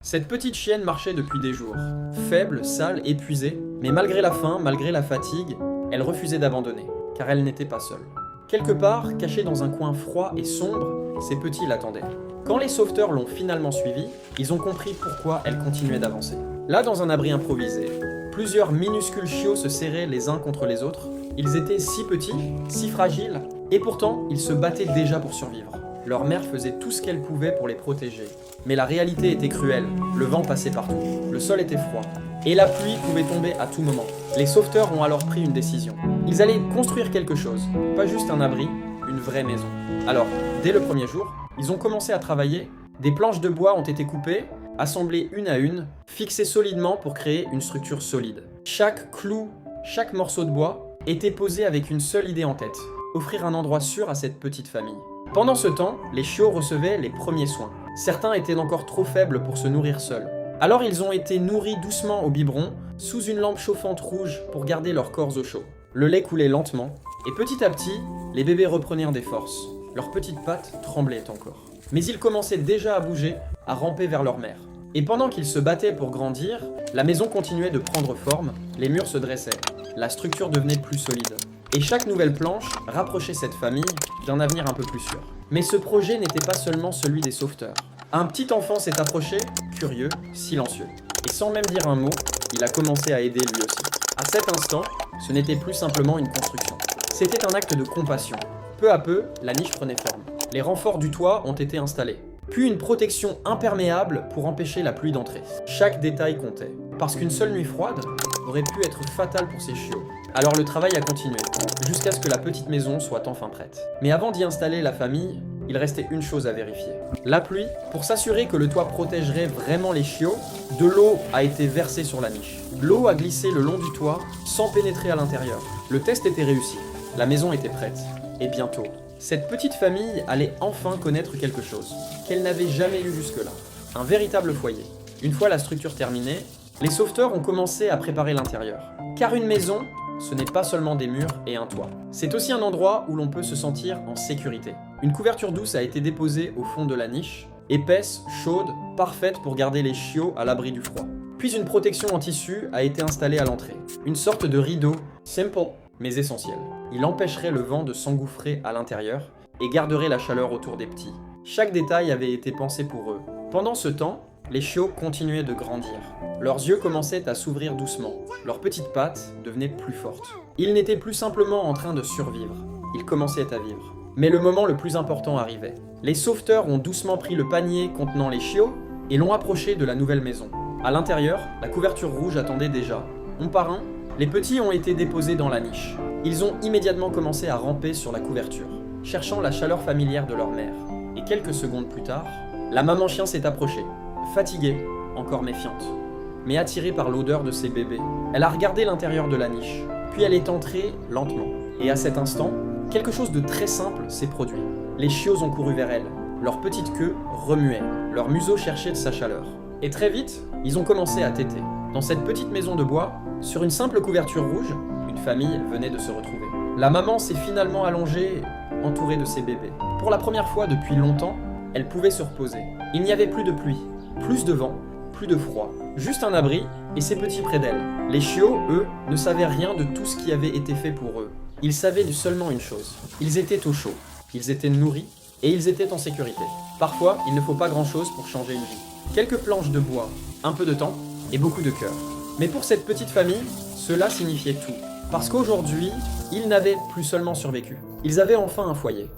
Cette petite chienne marchait depuis des jours, faible, sale, épuisée, mais malgré la faim, malgré la fatigue, elle refusait d'abandonner, car elle n'était pas seule. Quelque part, cachée dans un coin froid et sombre, ses petits l'attendaient. Quand les sauveteurs l'ont finalement suivie, ils ont compris pourquoi elle continuait d'avancer. Là, dans un abri improvisé, plusieurs minuscules chiots se serraient les uns contre les autres. Ils étaient si petits, si fragiles, et pourtant, ils se battaient déjà pour survivre. Leur mère faisait tout ce qu'elle pouvait pour les protéger. Mais la réalité était cruelle, le vent passait partout, le sol était froid, et la pluie pouvait tomber à tout moment. Les sauveteurs ont alors pris une décision. Ils allaient construire quelque chose, pas juste un abri, une vraie maison. Alors, dès le premier jour, ils ont commencé à travailler, des planches de bois ont été coupées, assemblées une à une, fixées solidement pour créer une structure solide. Chaque clou, chaque morceau de bois était posé avec une seule idée en tête, offrir un endroit sûr à cette petite famille. Pendant ce temps, les chiots recevaient les premiers soins. Certains étaient encore trop faibles pour se nourrir seuls. Alors ils ont été nourris doucement au biberon, sous une lampe chauffante rouge pour garder leurs corps au chaud. Le lait coulait lentement, et petit à petit, les bébés reprenèrent des forces. Leurs petites pattes tremblaient encore. Mais ils commençaient déjà à bouger, à ramper vers leur mère. Et pendant qu'ils se battaient pour grandir, la maison continuait de prendre forme, les murs se dressaient, la structure devenait plus solide. Et chaque nouvelle planche rapprochait cette famille d'un avenir un peu plus sûr. Mais ce projet n'était pas seulement celui des sauveteurs. Un petit enfant s'est approché, curieux, silencieux. Et sans même dire un mot, il a commencé à aider lui aussi. À cet instant, ce n'était plus simplement une construction. C'était un acte de compassion. Peu à peu, la niche prenait forme. Les renforts du toit ont été installés. Puis une protection imperméable pour empêcher la pluie d'entrer. Chaque détail comptait. Parce qu'une seule nuit froide aurait pu être fatale pour ces chiots. Alors le travail a continué, jusqu'à ce que la petite maison soit enfin prête. Mais avant d'y installer la famille, il restait une chose à vérifier. La pluie, pour s'assurer que le toit protégerait vraiment les chiots, de l'eau a été versée sur la niche. L'eau a glissé le long du toit, sans pénétrer à l'intérieur. Le test était réussi, la maison était prête. Et bientôt, cette petite famille allait enfin connaître quelque chose qu'elle n'avait jamais eu jusque-là. Un véritable foyer. Une fois la structure terminée, les sauveteurs ont commencé à préparer l'intérieur. Car une maison, ce n'est pas seulement des murs et un toit. C'est aussi un endroit où l'on peut se sentir en sécurité. Une couverture douce a été déposée au fond de la niche, épaisse, chaude, parfaite pour garder les chiots à l'abri du froid. Puis une protection en tissu a été installée à l'entrée. Une sorte de rideau, simple mais essentiel. Il empêcherait le vent de s'engouffrer à l'intérieur et garderait la chaleur autour des petits. Chaque détail avait été pensé pour eux. Pendant ce temps, les chiots continuaient de grandir. Leurs yeux commençaient à s'ouvrir doucement. Leurs petites pattes devenaient plus fortes. Ils n'étaient plus simplement en train de survivre. Ils commençaient à vivre. Mais le moment le plus important arrivait. Les sauveteurs ont doucement pris le panier contenant les chiots et l'ont approché de la nouvelle maison. À l'intérieur, la couverture rouge attendait déjà. Un par un, les petits ont été déposés dans la niche. Ils ont immédiatement commencé à ramper sur la couverture, cherchant la chaleur familière de leur mère. Et quelques secondes plus tard, la maman chien s'est approchée. Fatiguée, encore méfiante, mais attirée par l'odeur de ses bébés. Elle a regardé l'intérieur de la niche, puis elle est entrée lentement. Et à cet instant, quelque chose de très simple s'est produit. Les chiots ont couru vers elle, leur petite queue remuait, leur museau cherchait de sa chaleur. Et très vite, ils ont commencé à téter. Dans cette petite maison de bois, sur une simple couverture rouge, une famille venait de se retrouver. La maman s'est finalement allongée, entourée de ses bébés. Pour la première fois depuis longtemps, elle pouvait se reposer. Il n'y avait plus de pluie. Plus de vent, plus de froid, juste un abri et ses petits près d'elle. Les chiots, eux, ne savaient rien de tout ce qui avait été fait pour eux. Ils savaient seulement une chose, ils étaient au chaud, ils étaient nourris et ils étaient en sécurité. Parfois, il ne faut pas grand-chose pour changer une vie. Quelques planches de bois, un peu de temps et beaucoup de cœur. Mais pour cette petite famille, cela signifiait tout. Parce qu'aujourd'hui, ils n'avaient plus seulement survécu. Ils avaient enfin un foyer.